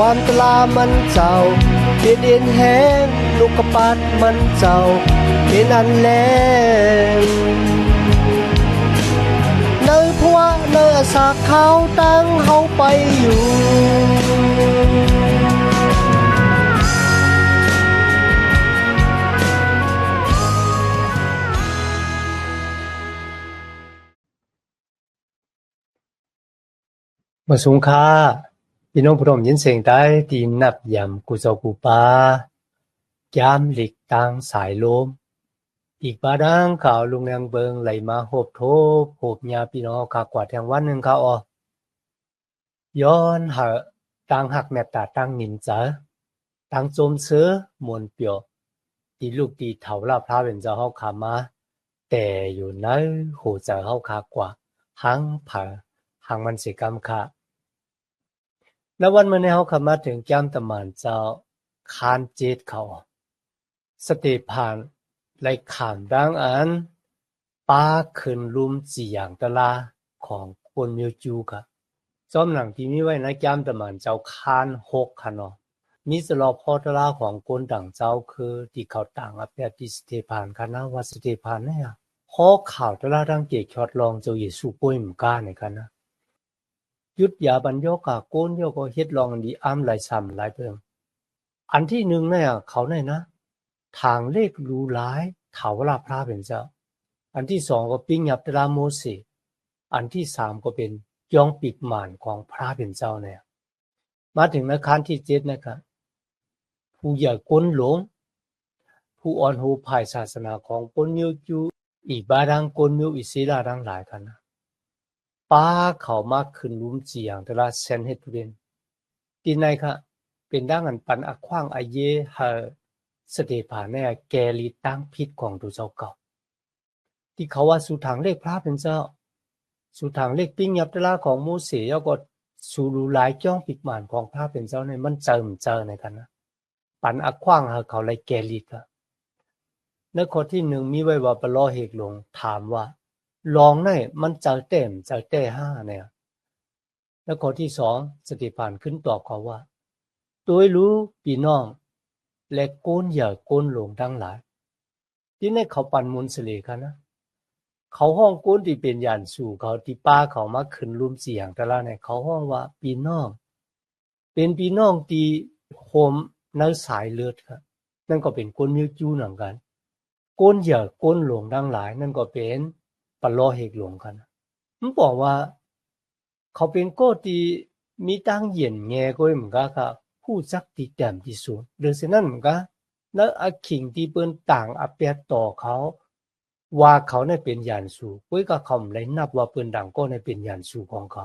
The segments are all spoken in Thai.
ความตลามันเจ้าเป็นเอ็นแห้งลูกกระปัดมันเจ้าเป็นอันแลงเนื้อพัวเนื้อสากเขาตั้งเฮาไปอยู่มาสูงค่าพี่น้องผู้ชมยินเสียงได้ตีนับยำกุศลกุปายามหลีกต่างสายลมอีกบาดังข่าวลุงแรงเบิงไหลมาโหบโทบโหบยาพี่น้องขากว่าแทงวันหนึ่งเขาย้อนหาต่างหักแมตตาต่างหนินเจอต่างโจมเสือมวนเปียวตีลูกตีเถาลาพระเป็นเจ้าเฮาขามาแต่อยู่ในหูเจอเฮาขากว่าหังผาหังมันสิกรรมค่ะแล้ววันมื้อนี้เฮาเข้ามาถึงแก้มตะหมานเจ้าคานเจดเขาสติผ่านไล่ขามดังอันป้าขึ้นลุมจีอย่างตะลาของคนมิวจูค่ะจอมหนังที่มีไว้ในแก้มตะหมานเจ้าคาน6ค่ะเนาะมีสลอพอตะลาของคนต่างเจ้าคือที่เขาต่างอภิติสติผ่านคณะวัดสติผ่านเนี่ยฮอข่าวตะลาดังเกชอดลองเจ้าเยซูป่วยหมู่ก้าในกันนะยุดยาบรรยกะโกนโยก็เฮ็ดลองดีอ้ำหลายซ้ำหลายเบิ่งอันที่1เนี่ยเขาเนี่ยนะทางเลขรู้หลายถาวรพระเป็นเจ้าอันที่2ก็ปิ้งยับตราโมเสสอันที่3ก็เป็นย่องปิดหม่านของพระเป็นเจ้าเนี่ยมาถึงในขั้นที่7นะครับผู้ใหญ่ก้นหลงผู้อ่อนหูภายศาสนาของคนมิวจูอีบาดังคนมิวอิศิลาดังหลายกันนะป้าเขามาขึ้นลุมจีอย่างตลาเซนเฮตุเรนตีในค่ะเป็นดังอันปันอขว้างอเยหาสเตพานเนี่ยแกลีตั้งพิษของตัวเจ้าเก่าที่เขาว่าสู่ทางเลขพระเป็นเจ้าสู่ทางเลขปิ้งยับตลาของโมเสสแล้วก็สู่รูหลายจ้องปิดหม่านของพระเป็นเจ้าในมันเจอในกันนะปันอขว้างหาเขาเลยแกลีค่ะในข้อที่1มีไว้ว่าปลอเหกหลงถามว่าลองเนี่ยมันเจอเต็มเจอแต่5เนี่ยแล้วข้อที่2สติพานขึ้นตอบเขาว่าโดยรู้พี่น้องและโกนอย่าโกนหลงทั้งหลายที่ในเขาปันมุนสเลค่ะนะเขาห้องโกนที่เป็นยานสู่เขาที่ป้าเขามาขึ้นรุมเสียงแต่ละเนี่ยเขาห้องว่าพี่น้องเป็นพี่น้องที่โฮมในสายเลือดครับนั่นก็เป็นคนมิวจูเหมือนกันโกนอย่าโกนหลงทั้งหลายนั่นก็เป็นปลอเหกหลงกันมันบอกว่าเขาเป็นโกที่มีตั้งเย็นแง่ก็เหมือนกันครับผู้จักที่แต้มที่สุดหรือฉะนั้นเหมือนกันแล้วอขิงที่เปิ้นต่างอเปียต่อเขาว่าเขาเนี่ยเป็นยานสู่ปุ้ยก็เขาไม่นับว่าเปิ้นดังก็เนี่ยเป็นยานสู่ของเขา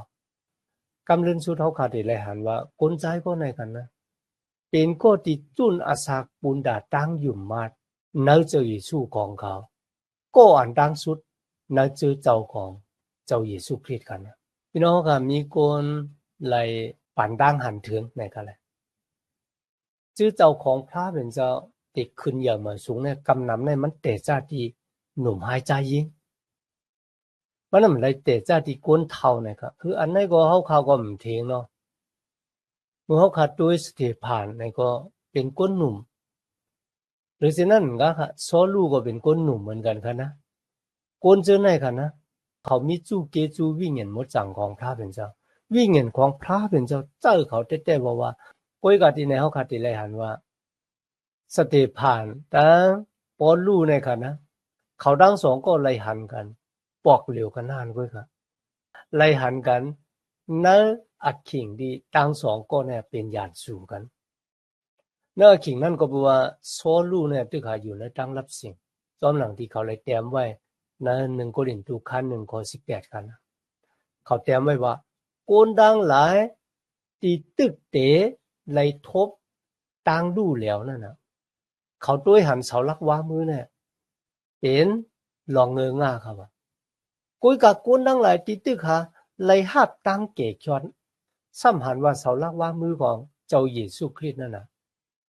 กำลังสุดเขาขาดได้หันว่าคนใจก็ในกันนะเป็นโกที่จุนอาสาปุนดาตั้งอยู่มาดเนื้อเจ้าเยซูของเขาก็อันดังสุดเนื้อเจ้าของเจ้าเยซูคริสต์กันนะพี่น้องค่ะมีคนไหลปันดังหันถึงในกันเลยชื่อเจ้าของพระเป็นเจ้าติดขึ้นอย่างเหมือนสูงเนี่ยกำนำในมันเตะจ้าที่หนุ่มหายใจยิงมันนั่นเลยเตะจ้าที่ก้นเท่าเนี่ยครับคืออันนี้ก็เขาก็ไม่เทียงเนาะเมื่อเขาขาดด้วยสติผ่านเนี่ยก็เป็นก้นหนุ่มหรือฉะนั้นก็ค่ะซ้อลูกก็เป็นก้นหนุ่มเหมือนกันค่ะนะก้นเจอไหนค่ะนะเขามีจู่เกจูวิ่งเงินหมดจังของพระเป็นเจ้าวิ่งเงินของพระเป็นเจ้าเจ้าเขาเต้ๆว่าก้อยกาที่ในเขาขาดที่ไรหันว่าสติผ่านแต่ปอลูในค่ะนะเขาดังสองก็ไล่หันกันปอกเหลวกันนานก้อยค่ะไล่หันกันนั่นอักขิงที่ดังสองก็เนี่ยเป็นญาติสู่กันนั่นอักขิงนั่นก็แปลว่าโซลูเนี่ยที่เขาอยู่ในตั้งรับสิ่งจอมหลังที่เขาเลยเตรียมไว้ใน1 โครินธ์ขั้น1 ข้อ 18กันนะเขาเตรียมไว้ว่าโกนดังหลายตีตึกเตะไล่ทบตั้งดูแล้วนั่นนะเขาด้วยหันเสาลักว้ามือเนี่ยเป็นลองเงือครับว่ากุยกับโกนดังหลายตีตึกหาไล่หับตั้งเกจอนซ้ำหันว่าเสาลักว้ามือของเจ้าเยซูคริสต์นั่นนะ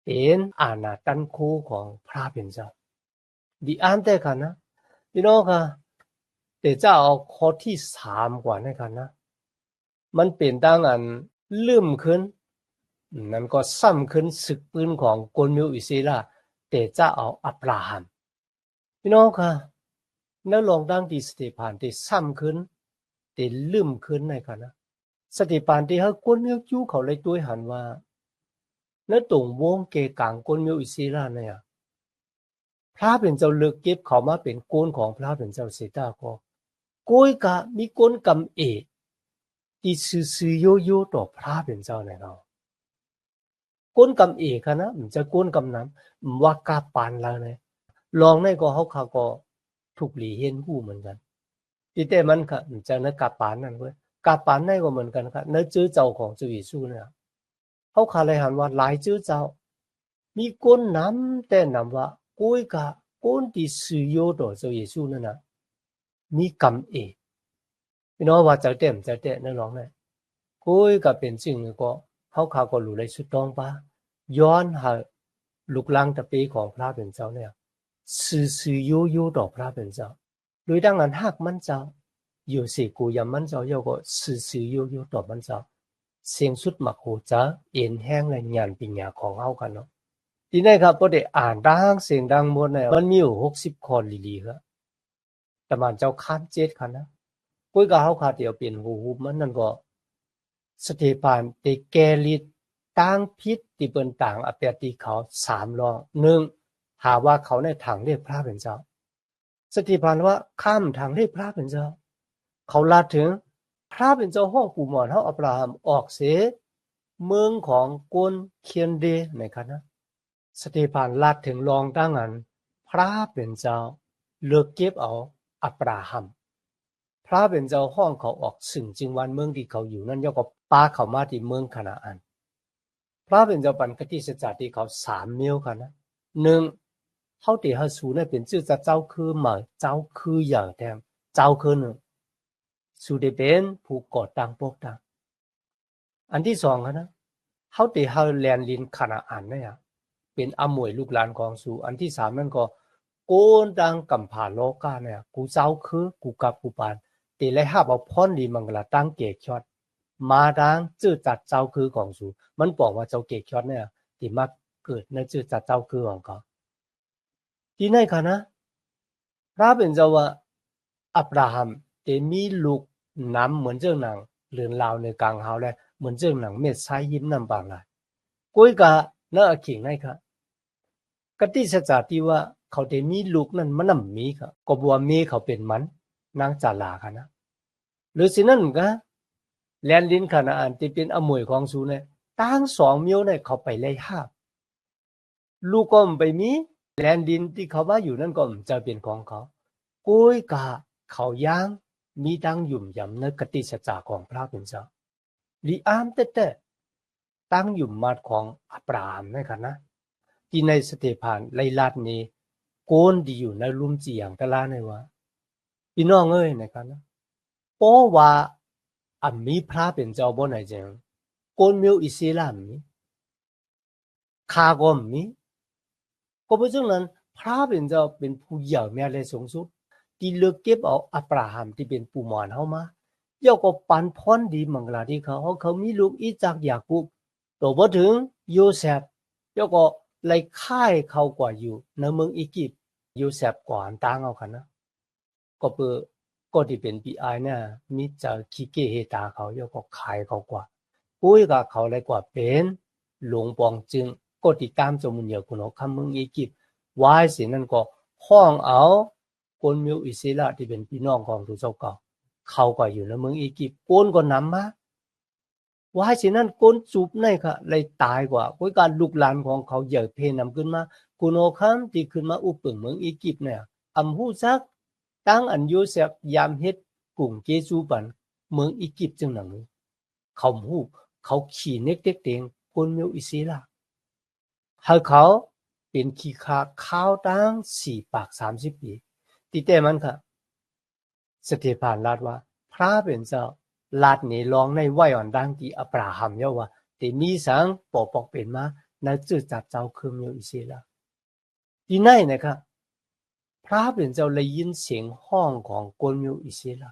เป็นอาณาตันคูของพระเป็นเจ้าดีอันแต่กันนะพี่น้องค่ะแต่จะเอาข้อที่3กว่าในกันนะมันเป็นดังอันลืมขึ้น นั้นก็ซ้ำขึ้นศึกปืนของกลมิวอิสราแต่จะเอาอับราฮัมพี่น้องค่ะเนื้อลองดังที่สติพานที่ซ้ำขึ้นที่ลืมขึ้นในค่ะนะสติพานที่ให้กลมิวจูเขาเลยด้วยหันว่าเนื้อตรงวงเกกางกลมิวอิสราเนี่ยพระเป็นเจ้าเลือกเก็บเขามาเป็นโกนของพระเป็นเจ้าเสดาก็โกยกะมีโกนกำเอที่ซื่อๆโยๆต่อพระเป็นเจ้าในเราก้นกำเอกนะมันจะก้นกำน้ำว่ากาปานแล้วเนี่ยลองในก็เขาก็ถูกหลีเห็นผู้เหมือนกันที่แต่มันค่ะมันจะนักกาปานนั่นเว้ยกาปานในก็เหมือนกันค่ะเนื้อจื้อเจ้าของจุยสู้เนี่ยเขาขาเลยหันว่าหลายจื้อเจ้ามีก้นน้ำแต่น้ำว่าก้อยกะก้นที่สื่อโยต่อจุยสู้นั่นนะมีกำเอกพี่น้องว่าจะเต็มจะเตะนั่นลองเนี่ยก้อยกะเป็นจริงก็เขาขาก็รู้เลยสุดต้องปะย้อนหาลูกหลังตะปีของพระเป็นเจ้าเนี่ยสื่อโยต่อพระเป็นเจ้าโดยดังนั้นหากมันเจ้าอยู่สิกูยำมันเจ้าเยาก็สื่อโยต่อมันเจ้าเสียงสุดมักโหจ้าเอ็นแห้งและงานปัญญาของเฮากันเนาะทีนี้ครับพอได้อ่านดังเสียงดังหมดเนี่ยมันมีอยู่60ข้อลีๆครับแต่มันเจ้าคัน7คันนะกุ้ยก็เฮาขาเดียวเป็นหูมันนั่นก็สเตฟานได้แกลิดตั้งพิษที่เปิ้นต่างอเปียติเขา3รอง1หาว่าเขาในทางเรียกพระเป็นเจ้าสติพานว่าข้ามทางเรียกพระเป็นเจ้าเขาลาถึงพระเป็นเจ้าห้องปู่หมอนเฮาอับราฮัมออกเสเมืองของกวนเคียนเดในคณะสติพานลาถึงรองตั้งอันพระเป็นเจ้าเลือกเก็บเอาอับราฮัมพระเป็นเจ้าห้องเขาออกซึ่งจึงวันเมืองที่เขาอยู่นั่นย่อก็ปาเขามาที่เมืองคณาอันพระเป็นเจ้าปันกติสจาที่เขา3เมียวค่ะนะ1เขาที่เฮาสูเนี่ยเป็นชื่อเจ้าคือมาเจ้าคืออย่างแทงเจ้าคือหนึ่งสูได้เป็นผู้ก่อตั้งพวกตั้งอันที่2ค่ะนะเขาที่เฮาแลนลินคณาอันเนี่ยเป็นอมวยลูกหลานของสูอันที่3นั่นก็โกนดังกำผาโลกาเนี่ยกูเจ้าคือกูกับกูปานตีเลยหาเอาพรดีมังกลาตั้งเกกชอดมาดังจื้อจัดเจ้าคือของสูมันบอกว่าเจ้าเกกชอดเนี่ยที่มาเกิดในจื้อจัดเจ้าคือของเขาที่ไหนคะนะพระเป็นเจ้าว่าอับราฮัมได้มีลูกน้ำเหมือนเจ้าหนังเรือนลาวในกลางเฮาและเหมือนเจ้าหนังเม็ดซ้ายยิ้มน้ำบางหลายกุ้ยกะเนาะขิงให้ค่ะกติสจาที่ว่าเขาได้มีลูกนั้นมันนำมีค่ะก็บ่ว่ามีเขาเป็นมันนางจาลาค่ะนะหรือสินั่นก็แลนดินคณะอันที่เป็นอมวยของสูเนี่ยตั้ง2เมียวเนี่ยเขาไปเลยหาบลูกก็ไปมีแลนดินที่เขามาอยู่นั่นก็จะเป็นของเขากุ้ยกะเขาย่างมีดังยุ่มยำในกติสจาของพระเป็นเจ้าลีอามแต่ตั้งยุ่มมาของอับราฮัมนะครับนะที่ในสเตฟานไลลาดนี้โกนดีอยู่ในลุ่มจีอย่างตะลาในว่าพี่น้องเอ้ยนะครับนะเพราะว่ามีพระเป็นเจ้าบ่ไหนจังโกนมิวอิสลามมีคาก็มีก็เพราะฉะนั้นพระเป็นเจ้าเป็นผู้ใหญ่แม่เลยสูงสุดที่เลือกเก็บเอาอับราฮัมที่เป็นปู่หมอนเฮามาย่อก็ปันพรดีมังลาที่เขามีลูกอิจากยากุบตัวบ่ถึงโยเซฟย่อก็ไล่ค่ายเขากว่าอยู่ในเมืองอียิปต์โยเซฟก่อนต่างเอากันนะก็เปิดก็ที่เป็นปีไอเนี่ยมีจะขี้เกเฮตาเขาย่อก็ขายเขากว่าปุ้ยกับเขาเลยกว่าเป็นหลวงปองจึงก็ติดตามจมุนเยอะคุณคำเมืองอียิปต์วายสินั่นก็ห้องเอาคนมิวอิสราที่เป็นพี่น้องของทุเจ้าเก่าเขาก็อยู่ในเมืองอียิปต์โกนก็นำมาว่าสินั้นโกนจูบในค่ะเลยตายกว่าเพราะการลูกหลานของเขาใหญ่เพนำขึ้นมาคุณโอคัมที่ขึ้นมาอุปเมืองอียิปต์เนี่ยอำหูซักตั้งอันโยเซฟยามเฮ็ดกลุ่มเกซูปันเมืองอียิปต์จังหนังเขาหูเขาขี่เน็กเต็กเต็งคนมิวอิสราให้เขาเป็นขี้คาข้าวตั้ง4 ปาก 30 ปีติแต่มันค่ะสเตฟานลาดว่าพระเป็นเจ้าลาดนี่ลองในไหวอ่อนดังที่อับราฮัมเยาว่าแต่มีสังปอปอกเป็นมาในจืดจัดเจ้าคือมิวอิสราที่ไหนนะครับพระเป็นเจ้าเลยยินเสียงห้องของกลมิวอิสรา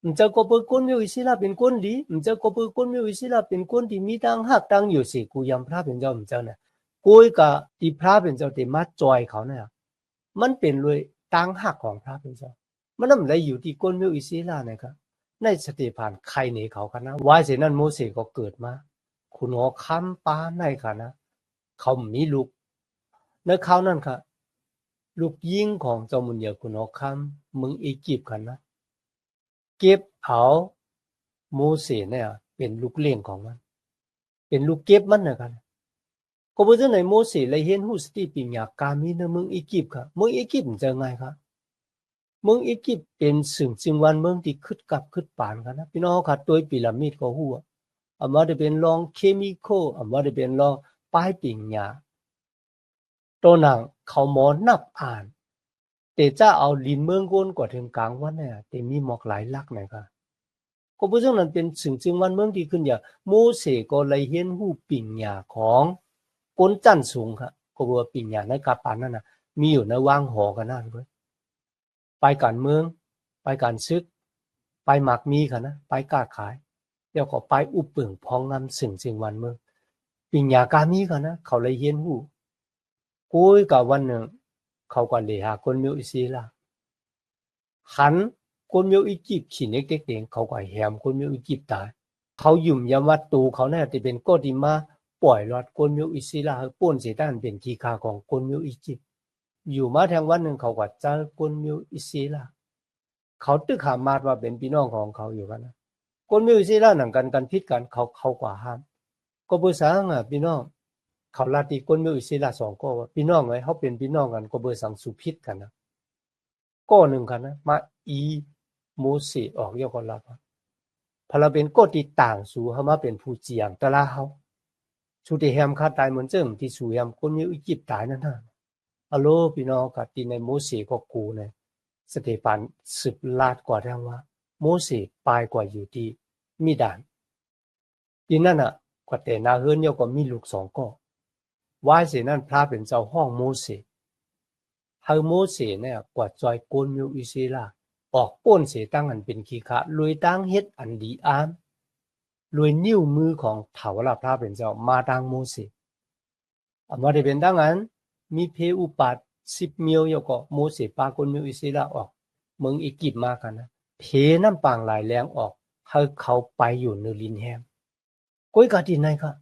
มันจะก็เปิดก้นมิวอิสิลาเป็นก้นดีมันจะก็เปิดก้นมิวอิสิลาเป็นก้นที่มีตั้งหักตั้งอยู่สิกูยำพระเป็นเจ้ามันเจ้าเนี่ยกูกับที่พระเป็นเจ้าที่มาจอยเขาเนี่ยมันเป็นเลยตั้งหักของพระเป็นเจ้ามันนั่นเลยอยู่ที่ก้นมิวอิสิลาเนี่ยครับในสติผ่านใครหนีเขากันนะว่าเสียนั้นโมเสสก็เกิดมาคุณหัวค้ำป้าในค่ะนะเขามีลูกในเขานั่นค่ะลูกยิงของเจ้ามุนเดียคุณหัวค้ำมึงอียิปต์กันนะเก็บเอาโมเสสเนี่ยเป็นลูกเลี้ยงของมันเป็นลูกเก็บมันนะครับก็เพราะฉะนั้นโมเสสเลยเห็นหูสติปัญญาการมีในเมืองอียิปต์ค่ะเมืองอียิปต์จะไงครับเมืองอียิปต์เป็นสิ่งจึงวันเมืองที่ขึ้นกับขึ้นป่านกันนะพี่น้องค่ะตัวพีระมิดก็หัวอามาจะเป็นรองเคมีคอลอามาจะเป็นรองป้ายปัญญาตัวหนังเขาหมอนับอ่านแต่จะเอาลินเมืองก้นกว่าถึงกลางวันเนี่ยแต่มีหมอกหลายลักนะครับก็เพราะฉะนั้นเป็นสิ่งจึงวันเมืองที่ขึ้นอย่างโมเสสก็เลยเห็นหูปัญญาของก้นจันสูงครับก็ว่าปัญญาในกาปานนั่นนะมีอยู่ในว่างหอกันนั่นเว้ยไปการเมืองไปการซึกไปหมักมีค่ะนะไปกล้าขายแล้วก็ไปอุปเปิงพองงำสิ่งจึงวันเมืองปัญญาการมีค่ะนะเขาเลยเห็นหูกูกับวันหนึ่งเขาก็เลยหาคนมิวอิสิลาขันคนมิวอียิปต์ขี่เด็กๆเขาก็แหมคนมิวอียิปต์ตายเขายุ่มยำวัดตูเขาเนี่ยที่เป็นก็ดีมาปล่อยรอดคนมิวอิสิลาป้นเสตันเป็นขี้คาของคนมิวอียิปต์อยู่มาแทงวันหนึ่งเขาก็เจอคนมิวอิสิลาเขาตึกหามาดว่าเป็นพี่น้องของเขาอยู่กันนะคนมิวอิสิลาหนังกันพิษกันเขากว่าห้ามก็ภาษาอ่ะพี่น้องเขาลาติคนมิวอิสิลาสองก็ว่าพี่น้องไงเขาเป็นพี่น้องกันก็เบอร์สังสุพิษกันนะก็หนึ่งกันนะมาอีโมเสสออกยกคนละพอเราเป็นก็ติดต่างสู่เขามาเป็นผู้เจียงแต่ละเขาชุดที่แฮมคาตายเหมือนเจิมที่สู่แฮมคนมิวอียิปต์ตายนั่นน่ะอโลพี่น้องกับที่ในโมเสสก็กูเนี่ยสเตฟานสืบลาดกว่าแท้ว่าโมเสสปลายกว่าอยู่ที่มิดานที่นั่นน่ะกว่าแต่นาเฮิรนเนี่ยก็มีลูกสองก็ว่าเสียนั่นพระเป็นเจ้าห้องโมเสสเฮาโมเสสเนี่ยกว่าจอยโกนมิวอิสิลาออกป้นเสตั้งอันเป็นขี้ขะลุยตั้งเฮ็ดอันดีอามลุยนิ้วมือของเถาละพระเป็นเจ้ามาตั้งโมเสสมาได้เป็นตั้งอันมีเพอุปัต10 มิลยก็โมเสสปาโกนมิวอิสิลาออกเมืองอียิปต์มากันนะเพน้ำปางหลายแรงออกให้เขาไปอยู่ในลินแฮมก้อยกาดินไหนคะ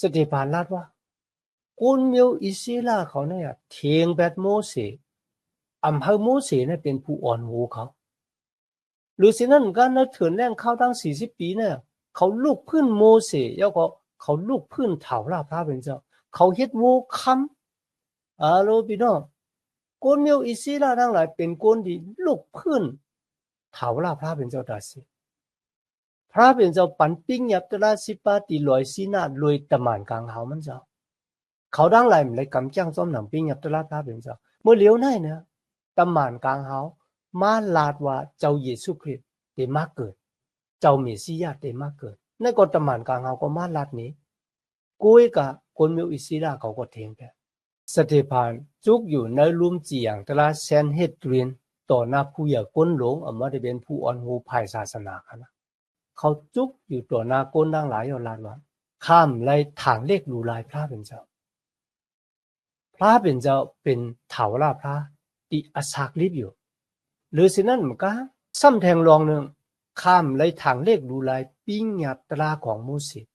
สเตฟานลาดว่าคนมิวอิสิลาเขาเนี่ยเทียงแบบโมเสสอำเภอโมเสสเนี่ยเป็นผู้อ่อนหูเขาหรือสินั้นกันนะเถื่อนแรงเข้าตั้ง40 ปีเนี่ยเขาลูกพื้นโมเสสแล้วก็เขาลูกพื้นเถาราพระเป็นเจ้าเขาเฮ็ดโวคำโลพี่น้องคนมิวอิสิลาทั้งหลายเป็นคนที่ลูกพื้นเถาราพระเป็นเจ้าตาสิพระเป็นเจ้าปันปิ้งยับตระสิปาติลอยสีนาลอยตะหมานกลางเฮามันเจ้าเขาดังหลายมันเลยกำจังซ้อมหนังปิ้งยับตระพระเป็นเจ้าเมื่อเลี้ยวไหนเนี่ยตะหมานกลางเฮามาลาดว่าเจ้าเยซูคริสต์ได้มาเกิดเจ้าเมสสิยาได้มาเกิดในก็ตะหมานกลางเฮาก็มาลาดนี้กุยกับคนมิวอิสิลาเขาก็เถียงกันสเตฟานจุกอยู่ในลุ่มจีอย่างตระเซนเฮดรินต่อหน้าผู้ใหญ่ก้นหลงออกมาได้เป็นผู้อ่อนหูภายศาสนากันนะเขาจุกอยู่ต่อหน้าก้นดังหลายยอลานว่าข้ามไล่ทางเลขรูลายพระเป็นเจ้าพระเป็นเจ้าเป็นเถาราพระที่อาศักลิบอยู่หรือสินั่นมันก็ซ้ำแทงรองหนึ่งข้ามไล่ทางเลขรูลายปิ้งยัตราของโมเสส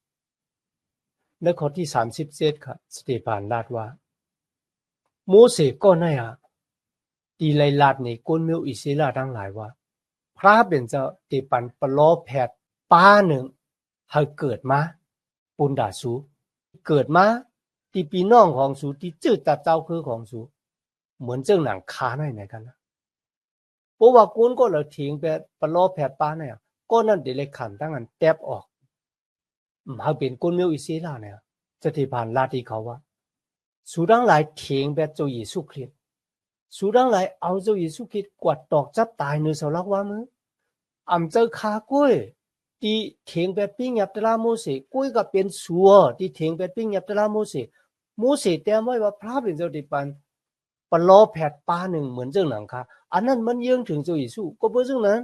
ในข้อที่37ค่ะสเตฟานลาดว่าโมเสสก็น่ะตีไลลาดในก้นมิวอิสิลาทั้งหลายว่าพระเป็นเจ้าที่ปันปลอแผดป้าหนึ่งให้เกิดมาปุนดาสูเกิดมาที่พี่น้องของสูที่จืดตัดเจ้าคือของสูเหมือนเจ้าหนังคาหน่อยไหนกันนะเพราะว่ากุนก็เลยทิ้งไปปลอแผดป้าเนี่ยก็นั่นเดเลยขันตั้งอันแตบออกมาเป็นกุนมิวอิสิลาเนี่ยสถิพานลาที่เขาว่าสูดังหลายทิ้งแบบเจ้าเยซูคริสต์สูดังหลายเอาเจ้าเยซูคริสต์กวาดตอกจับตายในเสาลักว่ามือเจ้าคากุ้ยที่เถียงแบบปิ้งยับตะลาโมเสสกุ้ยก็เป็นสัวที่เถียงแบบปิ้งยับตะลาโมเสสเตรียมไว้ว่าพระเป็นเจ้าที่ปันปลอแผดป้าหนึ่งเหมือนเจ้าหนังค่ะอันนั้นมันเยื่องถึงเจ้าเยซูก็เพราะฉะนั้น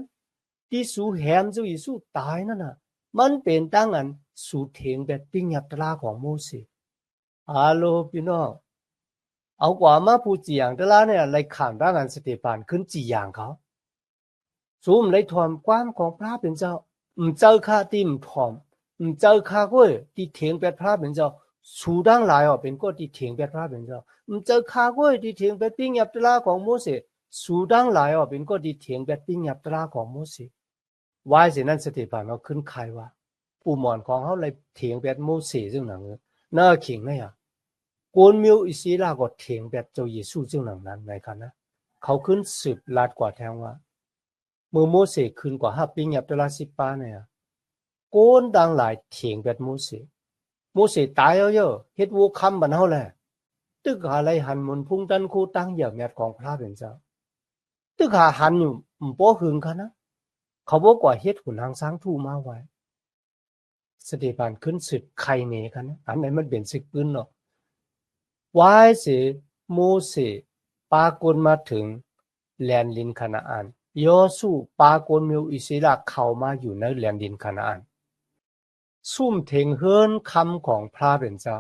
ที่สูแหมเจ้าเยซูตายนั่นน่ะมันเป็นตั้งอันสูเถียงแบบปิ้งยับตราของโมเสสฮัลโหลพี่น้องเอากว่ามาผู้จีอย่างตราเนี่ยเลยขังตั้งอันสเตฟานขึ้นจีอย่างเขาสูมเลยถอมความของพระเป็นเจ้าเจอข้าที่ถอมเจอข้าก็ที่เถียงแบบพระเป็นเจ้าสูดังหลายเป็นก็ที่เถียงแบบพระเป็นเจ้าเจอข้าก็ที่เถียงแบบปิ้งยับตราของโมเสสสูดังหลายเป็นก็ที่เถียงแบบปิ้งยับตราของโมเสสวายสินั่นสติปัญญาขึ้นใครว่าผู้หมอนของเขาเลยเถียงแบบโมเสสซึ่งหนังน่าขิงเนี่ยกวนมิวอิสราก็เถียงแบบเจ้าเยซูซึ่งหนังนั้นในกันนะเขาขึ้นสืบลาดกว่าแทงว่าเมื่อโมเสสขึ้นกว่าห้าปียับตลาสิบปาเนี่ยโกนดังหลายเถียงแบบโมเสสตายเอาเยอะเฮ็ดวัวคำบันเฮาแหละตึกหาไรหันมุนพุ่งดันคู่ตั้งเหยียบแมดของพระเป็นเจ้าตึกหาหันอยู่ป้อหึงกันนะเขาบอกว่าเฮ็ดหุ่นหางช้างทู่มาไว้สเตฟานขึ้นสึกใครเนกันนะอันไหนมันเป็นสึกปืนเนาะวายเสโมเสสปากลมาถึงแลนดินคานาอันยอสูปากลมิวอิสราเข้ามาอยู่ในแลนดินคานาอันซุ่มเถงเฮินคำของพระเป็นเจ้า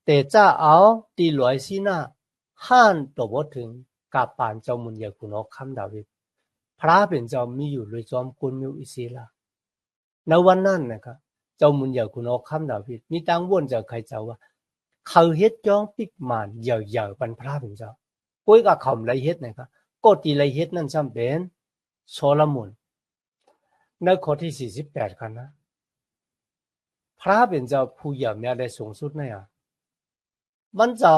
แต่จะเอาตีหลวยซีนาห้านตัวบ่ถึงกับปานเจ้ามุนยาคุณอคำดาวิดพระเป็นเจ้ามีอยู่เลยจอมกุลมิวอิสราในวันนั้นนะครับเจ้ามุนยาคุณอคำดาวิดมีตังวนจากใครเจ้าว่าเขาเฮ็ดจ้องปิกมานเหย่ๆปันพระเป็นเจ้าก้อยกับเขาไรเฮ็ดนะครับก็ตีไรเฮ็ดนั่นซ้ำเป็นโซโลมอนในข้อที่48กันนะพระเป็นเจ้าผู้ใหญ่เนี่ยได้สูงสุดเนี่ยมันเจ้า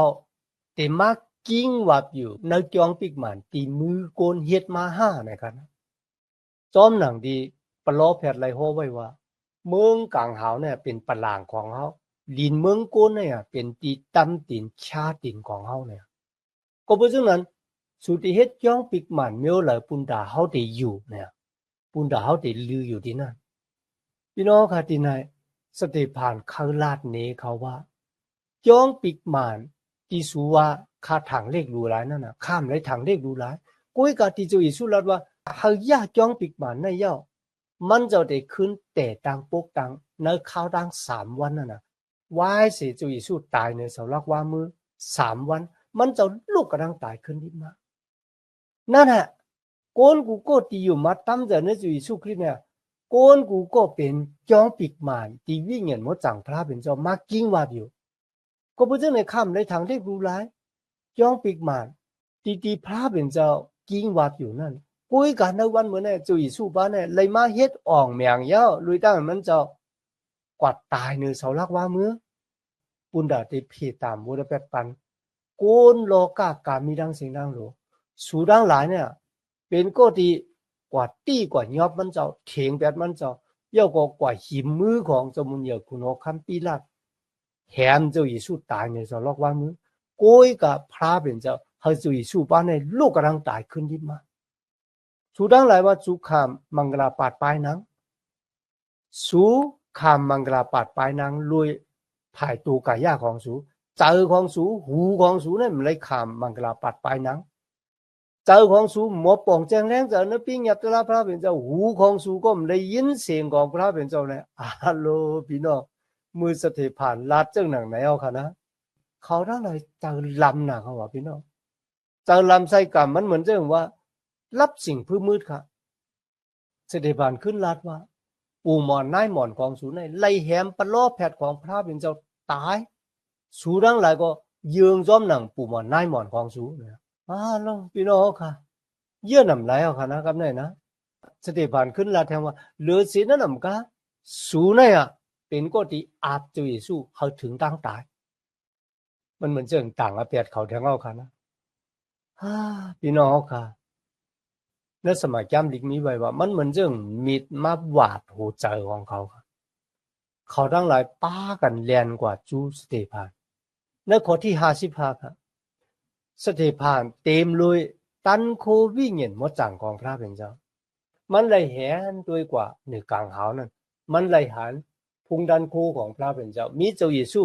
แต่มากิ้งวับอยู่ในจองปิกมันตีมือโกนเฮ็ดมาห้านะครับจอมหนังดีปลอแพทย์ไรโฮไว้ว่าเมืองกลางหาวเนี่ยเป็นปลางของเขาดินเมืองโกนเนี่ยเป็นตีตั้มตีนชาตินของเขาเนี่ยก็เพราะฉะนั้นสุดที่เฮ็ดจองปิกมันเมียวเลยปุ่นดาเขาได้อยู่เนี่ยปุ่นดาเขาได้ลืออยู่ที่นั่นพี่น้องค่ะที่ไหนสเตฟานเขาลาดเนเขาว่าจ้องปิกมานที่สูว่าข้าถังเลขดูหลายนั่นน่ะข้ามเลยถังเลขดูหลายก้อยกาที่เจ้าเยซูลาดว่าเฮายาจ้องปิกมานในเย้ามันจะได้ขึ้นแต่ตังปกตังในข้าวตัง3 วันนั่นน่ะวายเสียเจ้าเยซูตายในเสาลักว่ามือ3 วันมันจะลูกกระดังตายขึ้นที่มานั่นแหละโกนกูก็ตีอยู่มาตั้มจะในเจ้าเยซูคริสต์เนี่ยโกนกูก็เป็นจ้องปิกมานที่วิ่งเงินมดจังพระเป็นเจ้ามากิ้งว่าอยู่ก็เพราะฉะนั้นข้ามในทางที่รู้ร้ายจ้องปิกมานตีพระเป็นเจ้ากิ้งว่าอยู่นั่นกุยกันในวันเหมือนเนี่ยเจ้าเยซูบ้านเนี่ยเลยมาเฮ็ดอ่องเมียงเย้าลุยตั้งมันเจ้ากวาดตายในเสาลักว่ามือปุนดาได้เพตามบุรแปดปันโกนโลกากามีดังสิ่งดังโลสูดังหลายเนี่ยเป็นก็ดีกว่าตี้กว่ายอบมันเจ้าเถียงแบบมันเจ้าเย่าก็กว่าหิมมือของเจ้ามุนเยคุณอคัมปีลัดแถมเจ้าเยซูตายในเสาลักว่ามือก้อยกับพระเป็นเจ้าเฮาเจ้าเยซูบ้านในลูกกำลังตายขึ้นที่มาสูดังหลายว่าสุขามมังกราปาดปลายนังสูขามมังกราปาดปลายนังลุยถ่ายตูกายาของสูเจอของสูหูของสูเนี่ยมันเลยขามมังกราปาดปลายนังเจอของสูหมอป่องแจงแรงเจอเนื้อปิ้งหยับตลาพระเป็นเจ้าหูของสูก็มันเลยยินเสียงของพระเป็นเจ้าเนี่ยฮัลโหลพี่น้องมือสเตผ่านลาดเจ้าหนังไหนเอาค่ะนะเขาทั้งหลายเจอลำหนักเขาว่าพี่น้องเจอลำใส่กรรมมันเหมือนเจ้าว่ารับสิ่งพื้มืดค่ะเสด็จผ่านขึ้นลาดว่าปู่หมอนนายหมอนของสูในไล่แหมปลอแผดของพระเป็นเจ้าตายสูดังหลายก็ยืงจ้อมหนังปู่หมอนนายหมอนของสูเนี่ยลองพี่น้องค่ะเยื่อหนำไหลเอาค่ะนะครับเนี่ยนะเสด็จผ่านขึ้นลาดแทงว่าเหลือศีลนั่นหนำกะสูเนี่ยเป็นก็ที่อาบเจ้าเยซูเขาถึงตั้งตายมันเหมือนเจิงต่างอาเปียดเขาแทงเอาค่ะนะพี่น้องค่ะในสมัยจำลิกมีไว้ว่ามันเหมือนเรื่องมีดมาหวาดหัวใจของเขาครับเขาทั้งหลายป้ากันแรงกว่าจูสเตฟานในข้อที่55ครับสเตฟานเต็มเลยตันโควิ่งเงินหมดจังของพระเป็นเจ้ามันเลยแหนด้วยกว่าในกลางหาวนั่นมันเลยหันพุงดันโคของพระเป็นเจ้ามีเจ้าเยซู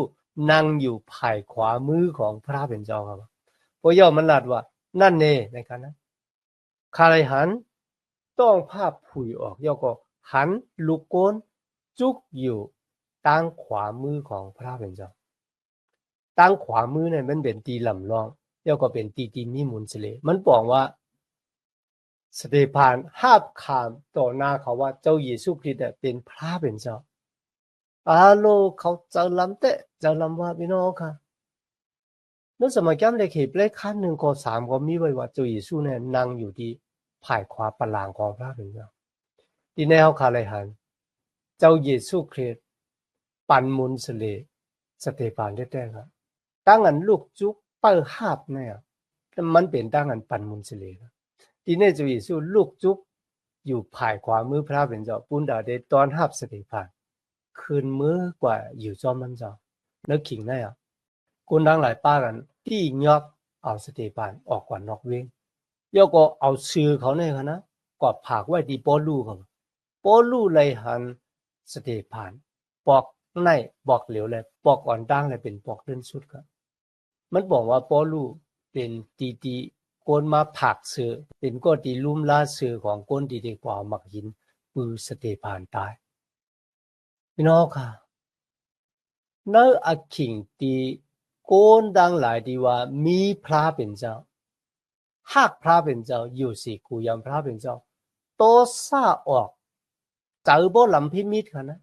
นั่งอยู่ภายขวามือของพระเป็นเจ้าครับพอย่อมันลัดว่านั่นเน่นะครับนะคาไรหัน ต้องภาพผุยออกย่อก็หันลูกโกนจุกอยู่ตั้งขวามือของพระเป็นเจ้าตั้งขวามือเนี่ยมันเป็นตีลำลองย่อก็เป็นตีมีมุนสเลมันบอกว่าสเตฟานหาบขามต่อหน้าเขาว่าเจ้าเยซูคริสต์เป็นพระเป็นเจ้าโลเขาจะลำเตะจะลำว่าพี่น้องค่ะนั่นสมัยแก้มเลยเขตเลขขั้นหนึ่งก็สามก็มีไว้ว่าเจ้าเยซูเนี่ยนั่งอยู่ที่ภายขวาปลางของพระเป็นเจ้าที่แนวคาเลยหันเจ้าเยซูคริสต์ปันมุนสเลสเตฟานได้แต่ครับตั้งอันลูกจุกเปิดหาบเนี่ยมันเป็นตั้งอันปันมุนสเลที่นี่เจ้าเยซูลูกจุกอยู่ภายขวามือพระเป็นเจ้าปุ้นดาเดตอนหาบสเตฟานคืนมือกว่าอยู่จอมมันเจ้าแล้วขิงได้คนดังหลายป้ากันที่ยอบเอาสเตฟานออกกว่านอกเวงย่อก็เอาชื่อเขาเนี่ยนะกอดผากไว้ที่ปอลูเขาปอลูเลยหันสเตฟานปอกในบอกเหลวเลยปอกอ่อนดังเลยเป็นปอกเล่นสุดครับมันบอกว่าปอลูเป็นตีโกนมาผักเสือเป็นก็ตีลุ่มลาเสือของก้นดีดีกว่ามักหินปือสเตฟานตายพี่น้องค่ะเนื้ออักขิงตีโกนดังหลายดีว่ามีพระเป็นเจ้าหากพระเป็นเจ้าอยู่สิกูยำพระเป็นเจ้าโตซาออกเจอบ่ลำพิมิตค่ะนะ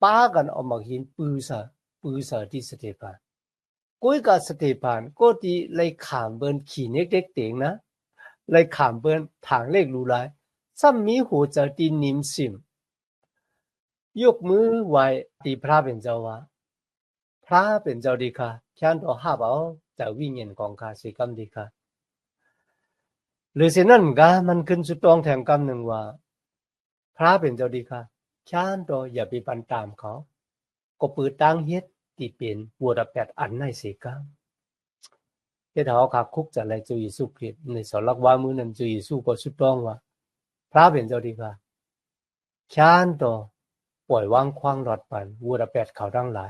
ป้ากันออกมาหินปือสาที่สเตฟานกุ้ยกับสเตฟานก็ตีเลยขามเบินขี่เน็กเด็กเตียงนะเลยขามเบินทางเลขรู้ไรซ้ำมีหูเจอตีนิมซิมยกมือไหวตีพระเป็นเจ้าว่าพระเป็นเจ้าดีค่ะแค่ตัวห้าเอาจะวิ่งเงินของข้าสิกรรมดีค่ะหรือเช่นนั้นก็มันขึ้นสุดตรงแถมกรรมหนึ่งว่าพระเป็นเจ้าดีค่ะแค่ตัวอย่าไปปันตามเขาก็ปืดตั้งเฮ็ดที่เป็นวัวดแปดอันในสิกรรมเฮ็ดเขาขาคุกจะอะไรจูเยซูคริสต์ในสอนลักว่ามือนั้นจูเยซูก็สุดตรงว่าพระเป็นเจ้าดีค่ะแค่ตัวปล่อยวางควางหลอดปันวัวดแปดเขาทั้งหลาย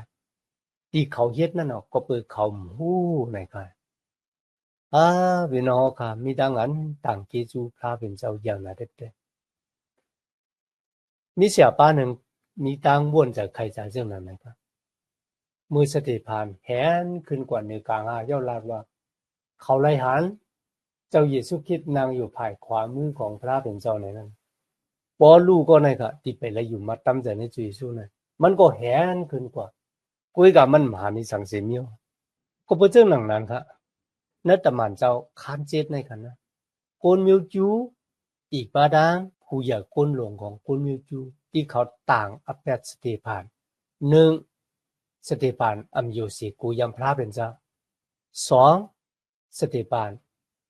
ที่เขาเฮ็ดนั่นก็เปิดเขาหู้ในใครพี่น้องค่ะมีดังนั้นต่างกิจูพระเป็นเจ้าอย่างนั้นเด็ดมีเสียป้าหนึ่งมีตังวนจากใครจากเรื่องนั้นไหมครับมือสติพานแหนขึ้นกว่าเนื้อกลางย่อลาดว่าเขาไล่หันเจ้าเยซูคริสต์นางอยู่ภายขวามือของพระเป็นเจ้าในนั้นปอลูก็ในค่ะที่ไปแล้วอยู่มาตั้มใจในจุยสู้นั้นมันก็แหนขึ้นกว่ากุยกับมันมหานิสังเสมียวก็เป็นเรื่องหนังนั้นค่ะนัตมันเจ้าค้านเจ็ดในกันนะโกนมิวจูอีกบาดังผู้ใหญ่ก้นหลวงของก้นมิวจูที่เขาต่างอแปดสเตฟานหนึ่งสเตฟานอัมโยสีกูยำพระเป็นเจ้าสองสเตฟาน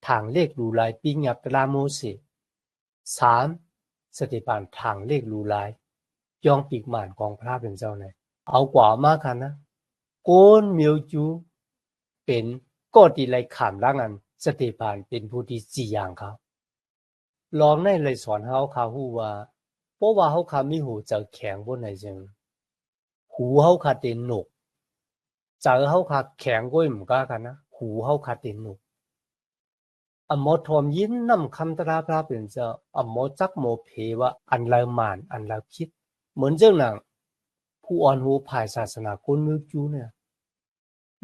ทางเลขรูลายปิญญาตราโมเสสามสเตฟานทางเลขรูลายย่องปีกหม่านของพระเป็นเจ้าเนี่ยเอากว่ามากกันนะโกนมิวจูเป็นก็ดีไลขามร่างนั้นสเตฟานเป็นผู้ที่สี่อย่างเขาลองในเลยสอนเขาเขาหูว่าเพราะว่าเขาขามีหูจะแข็งบนไหนจังหูเขาขาดเต็นหนกเจอเขาขาแข็งก็ไม่กล้ากันนะหูเขาขาดเต็นหนกอมทอมยินนำคำตราพระเป็นเจ้าอมจักโมเพว่าอันละหมานอันละคิดเหมือนเจ้าหนังผู้อ่อนหูภายศาสนาคนมิวจูเนี่ย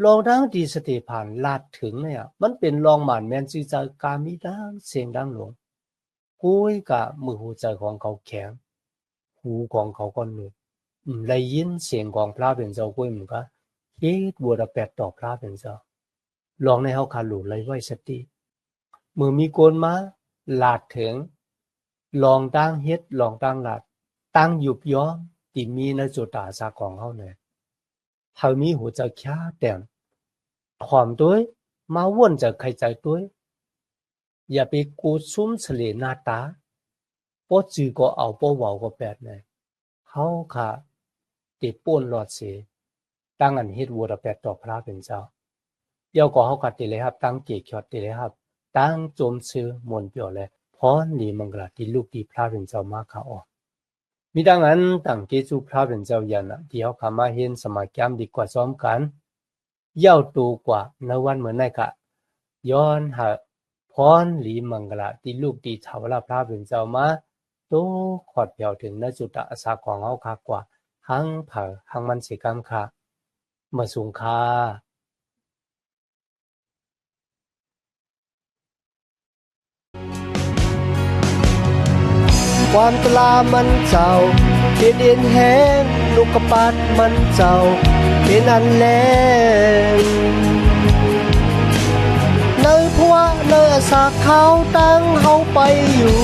ลองดังดีสติผ่านลาดถึงเนี่ยมันเป็นลองหมานแมนซีใจกามีดังเสียงดังหลวงกุยกะมือหูใจของเขาแข็งหูของเขาก็หนุได้ยินเสียงของพระเป็นเจ้ากุยมันก็เฮ็ดบัวแปดต่อพระเป็นเจ้าลองในเขาขาหลุเลยไว้สติมือมีโกนมาลาดถึงลองตั้งเฮ็ดลองตั้งลาดตั้งหยุบย้อมที่มีในจุดตาสาของเขาเนี่ยเขามีหัวใจแค่แต่ความด้วยมาวนจากใครใจด้วยอย่าไปกูซุ้มเฉลหน้าตาป้อจือก็เอาป้อเว้าก็แปดเลยเขาค่ะติดป่นหลอดเสียตั้งอันเฮ็ดวัวแปดต่อพระเป็นเจ้าเดี๋ยวก็เขากัดติเลยครับตั้งเกียรติติเลยครับตั้งโจมซื้อมนเปียวเลยพรลีมังกรที่ลูกที่พระเป็นเจ้ามากเขาออกมีดังนั้นตั้งเกจูพระเป็นเจ้ายันที่เขาขามาเห็นสมัยแก้มดีกว่าซ้อมกันเย้าตูกว่าในวันเหมือนในกะย้อนหาพ พรหลีมังกละตีลูกตีเถาละพระเป็นเจ้ามาโตขอดเปียวถึงณจุดอาสาของเฮาคักกว่าหังเผอหังมันสิกรรมค่ะมาสูงค่าความตลามันเจ้าเป็นเอ็นแห้งลูกกระปัดมันเจ้าเป็นอันแลงเนยพัวเนยอาสาเขาตั้งเฮาไปอยู่